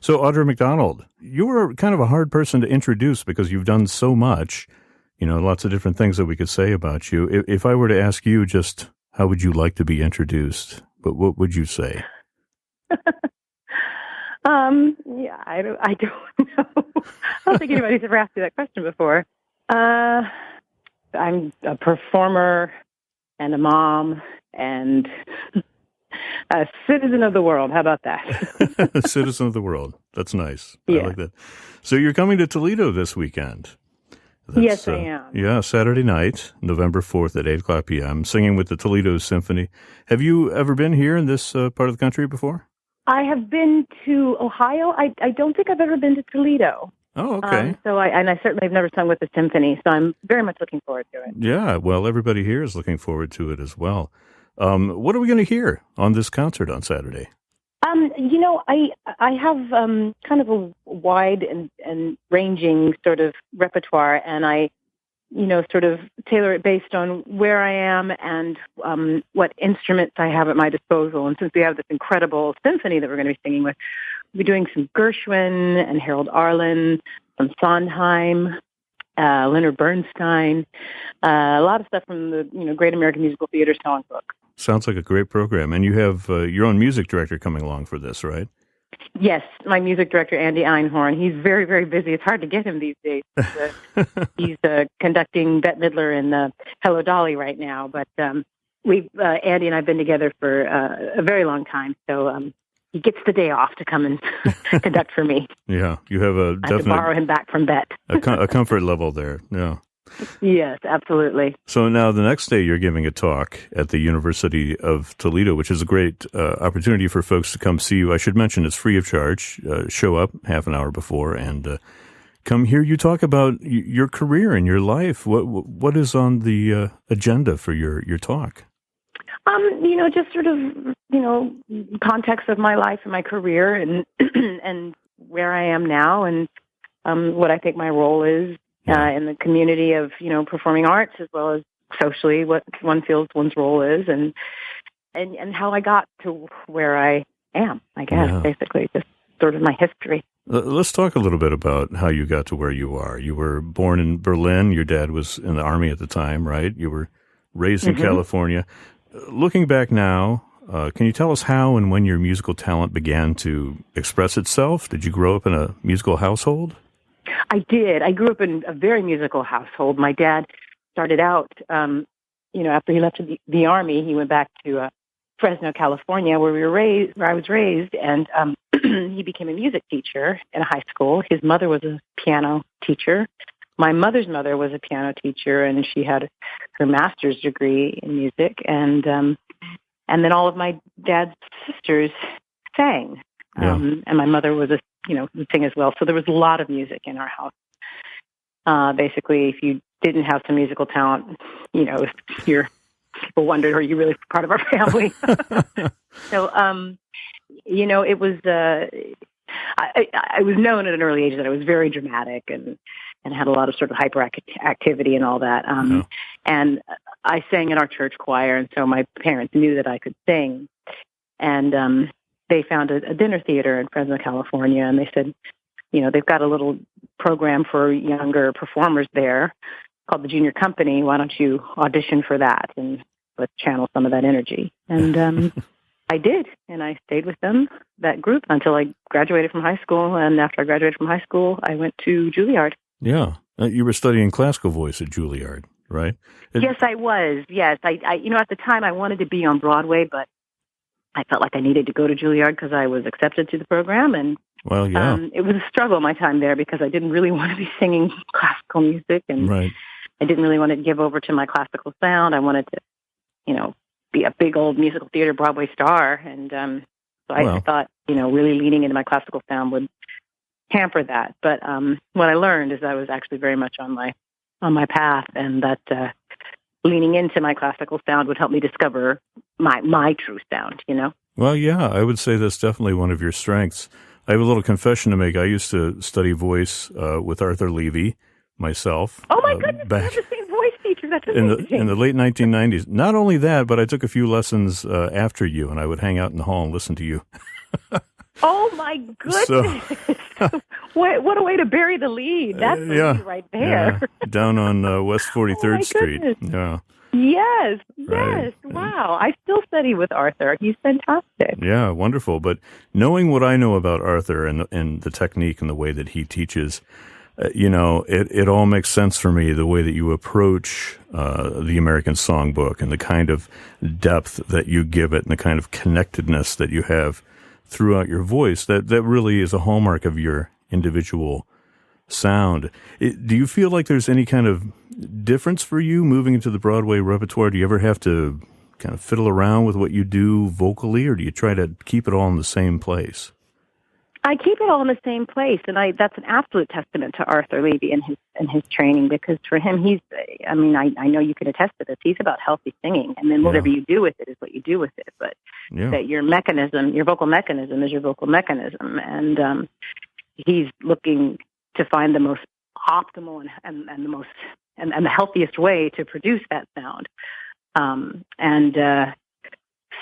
So, Audra McDonald, you were kind of a hard person to introduce because you've done so much, lots of different things that we could say about you. If I were to ask you just how would you like to be introduced, but what would you say? Yeah, I don't know. I don't think anybody's ever asked me that question before. I'm a performer and a mom and a citizen of the world. How about that? A citizen of the world. That's nice. Yeah. I like that. So you're coming to Toledo this weekend. Yes, I am. Yeah, Saturday night, November 4th at 8 o'clock p.m., singing with the Toledo Symphony. Have you ever been here in this part of the country before? I have been to Ohio. I don't think I've ever been to Toledo. Oh, okay. I certainly have never sung with the symphony, so I'm very much looking forward to it. Yeah, well, everybody here is looking forward to it as well. What are we going to hear on this concert on Saturday? I have kind of a wide and ranging sort of repertoire, and I, sort of tailor it based on where I am and what instruments I have at my disposal. And since we have this incredible symphony that we're going to be singing with, we're doing some Gershwin and Harold Arlen, some Sondheim, Leonard Bernstein, a lot of stuff from the Great American Musical Theater songbook. Sounds like a great program. And you have your own music director coming along for this, right? Yes, my music director, Andy Einhorn. He's very, very busy. It's hard to get him these days. He's conducting Bette Midler in Hello, Dolly right now. But Andy and I have been together for a very long time. So he gets the day off to come and conduct for me. Yeah, you have a definite... I have to borrow him back from Bette. a comfort level there, yeah. Yes, absolutely. So now the next day you're giving a talk at the University of Toledo, which is a great opportunity for folks to come see you. I should mention it's free of charge. Show up half an hour before and come hear you talk about your career and your life. What is on the agenda for your talk? Just sort of, context of my life and my career and and where I am now and what I think my role is. In the community of, performing arts as well as socially, what one feels one's role is and how I got to where I am, I guess, basically, just sort of my history. Let's talk a little bit about how you got to where you are. You were born in Berlin. Your dad was in the Army at the time, right? You were raised in California. Looking back now, can you tell us how and when your musical talent began to express itself? Did you grow up in a musical household? I did. I grew up in a very musical household. My dad started out, after he left the Army, he went back to Fresno, California, where I was raised, and he became a music teacher in a high school. His mother was a piano teacher. My mother's mother was a piano teacher, and she had her master's degree in music. And then all of my dad's sisters sang, and my mother was would sing as well. So there was a lot of music in our house. Basically, if you didn't have some musical talent, people wondered, are you really part of our family? So, it was, I was known at an early age that I was very dramatic and had a lot of sort of hyperactivity and all that. And I sang in our church choir, and so my parents knew that I could sing. And they found a dinner theater in Fresno, California, and they said, they've got a little program for younger performers there called the Junior Company. Why don't you audition for that and let's channel some of that energy? And I did, and I stayed with them, that group, until I graduated from high school. And after I graduated from high school, I went to Juilliard. Yeah. You were studying classical voice at Juilliard, right? Yes, I was. Yes. I at the time I wanted to be on Broadway, but I felt like I needed to go to Juilliard because I was accepted to the program. And it was a struggle my time there because I didn't really want to be singing classical music. And I didn't really want to give over to my classical sound. I wanted to, be a big old musical theater Broadway star. And so I thought, really leaning into my classical sound would hamper that. But what I learned is I was actually very much on my path, and that leaning into my classical sound would help me discover my true sound, Well, yeah, I would say that's definitely one of your strengths. I have a little confession to make. I used to study voice with Arthur Levy myself. Oh, my goodness, you have the same voice teacher. That's amazing. In the late 1990s. Not only that, but I took a few lessons after you, and I would hang out in the hall and listen to you. Oh my goodness! What a way to bury the lead. That's the lead right there. Yeah. Down on West 43rd Street. Yeah. Yeah. Yes. Right. Wow. I still study with Arthur. He's fantastic. Yeah, wonderful. But knowing what I know about Arthur and the technique and the way that he teaches, it all makes sense for me, the way that you approach the American Songbook and the kind of depth that you give it and the kind of connectedness that you have throughout your voice. That really is a hallmark of your individual sound. Do you feel like there's any kind of difference for you moving into the Broadway repertoire? Do you ever have to kind of fiddle around with what you do vocally, or do you try to keep it all in the same place? I keep it all in the same place, and that's an absolute testament to Arthur Levy and his training, because for him, I know you can attest to this, he's about healthy singing, and then whatever you do with it is what you do with it, but that your vocal mechanism is your vocal mechanism, and he's looking to find the most optimal and the most and the healthiest way to produce that sound.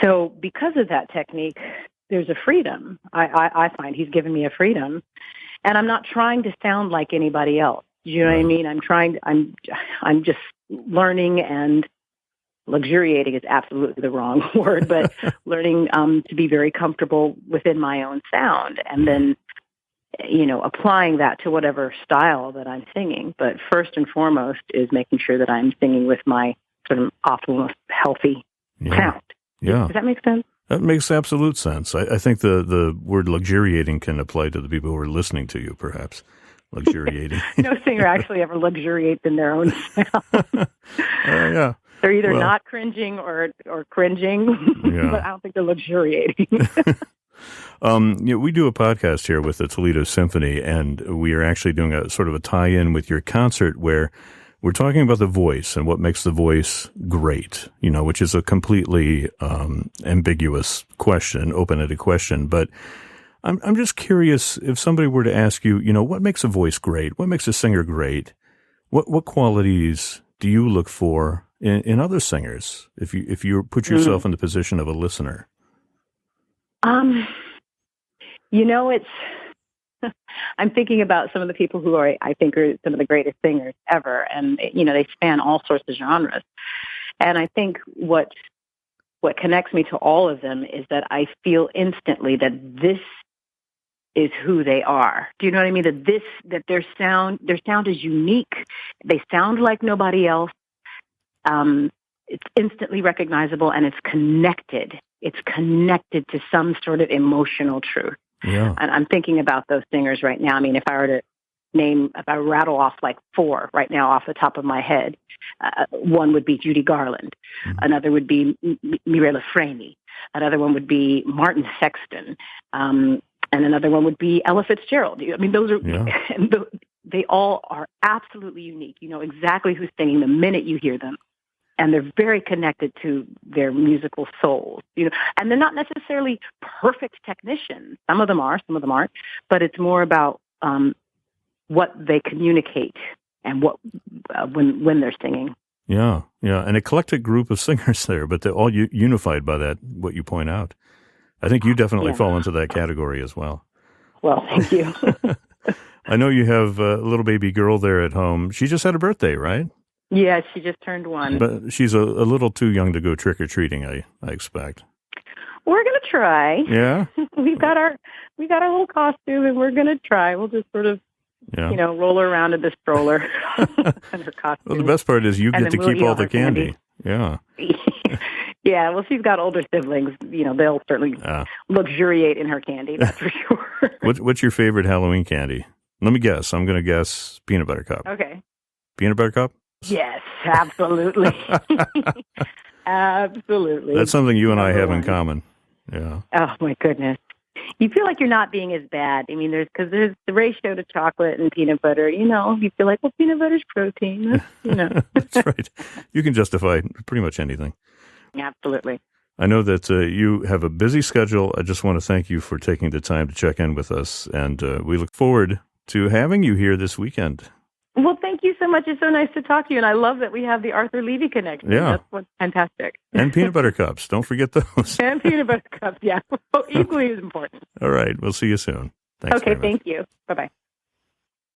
So because of that technique, there's a freedom. I find he's given me a freedom, and I'm not trying to sound like anybody else. You know what I mean? I'm just learning, and luxuriating is absolutely the wrong word, but learning to be very comfortable within my own sound, and then applying that to whatever style that I'm singing. But first and foremost is making sure that I'm singing with my sort of optimal, healthy sound. Yeah. Does that make sense? That makes absolute sense. I think the word luxuriating can apply to the people who are listening to you, perhaps. Luxuriating. No singer actually ever luxuriates in their own sound. Yeah. They're either not cringing or cringing, but I don't think they're luxuriating. We do a podcast here with the Toledo Symphony, and we are actually doing a sort of a tie-in with your concert where we're talking about the voice and what makes the voice great, which is a completely ambiguous question, open-ended question. But I'm just curious, if somebody were to ask you, what makes a voice great? What makes a singer great? What qualities do you look for in other singers if you put yourself in the position of a listener? It's, I'm thinking about some of the people who I think are some of the greatest singers ever. And, they span all sorts of genres. And I think what connects me to all of them is that I feel instantly that this is who they are. Do you know what I mean? That their sound is unique. They sound like nobody else. It's instantly recognizable, and it's connected. It's connected to some sort of emotional truth. Yeah. And I'm thinking about those singers right now. I mean, if I rattle off like four right now off the top of my head, one would be Judy Garland. Mm-hmm. Another would be Mireille Freni. Another one would be Martin Sexton. And another one would be Ella Fitzgerald. I mean, those are, they all are absolutely unique. You know exactly who's singing the minute you hear them. And they're very connected to their musical souls, and they're not necessarily perfect technicians. Some of them are, some of them aren't, but it's more about what they communicate and what when they're singing. Yeah, an eclectic group of singers there, but they're all unified by that, what you point out. I think you definitely fall into that category as well. Well, thank you. I know you have a little baby girl there at home. She just had a birthday, right? Yeah, she just turned 1. But she's a little too young to go trick-or-treating, I expect. We're going to try. Yeah? we got our little costume, and we're going to try. We'll just sort of, roll her around in the stroller and her costume. Well, the best part is you get to keep all the candy. Yeah. Yeah, well, she's got older siblings. They'll certainly luxuriate in her candy, that's for sure. What's your favorite Halloween candy? Let me guess. I'm going to guess peanut butter cup. Okay. Peanut butter cup? Yes, absolutely. Absolutely. That's something you and I have in common. Yeah. Oh, my goodness. You feel like you're not being as bad. I mean, there's the ratio to chocolate and peanut butter, you feel like, well, peanut butter's protein. That's right. You can justify pretty much anything. Absolutely. I know that you have a busy schedule. I just want to thank you for taking the time to check in with us, and we look forward to having you here this weekend. Well, thank you so much. It's so nice to talk to you, and I love that we have the Arthur Levy connection. Yeah. That's what's fantastic. And peanut butter cups. Don't forget those. And peanut butter cups, yeah. Equally as important. All right. We'll see you soon. Thanks Okay, very much. thank you. Bye-bye.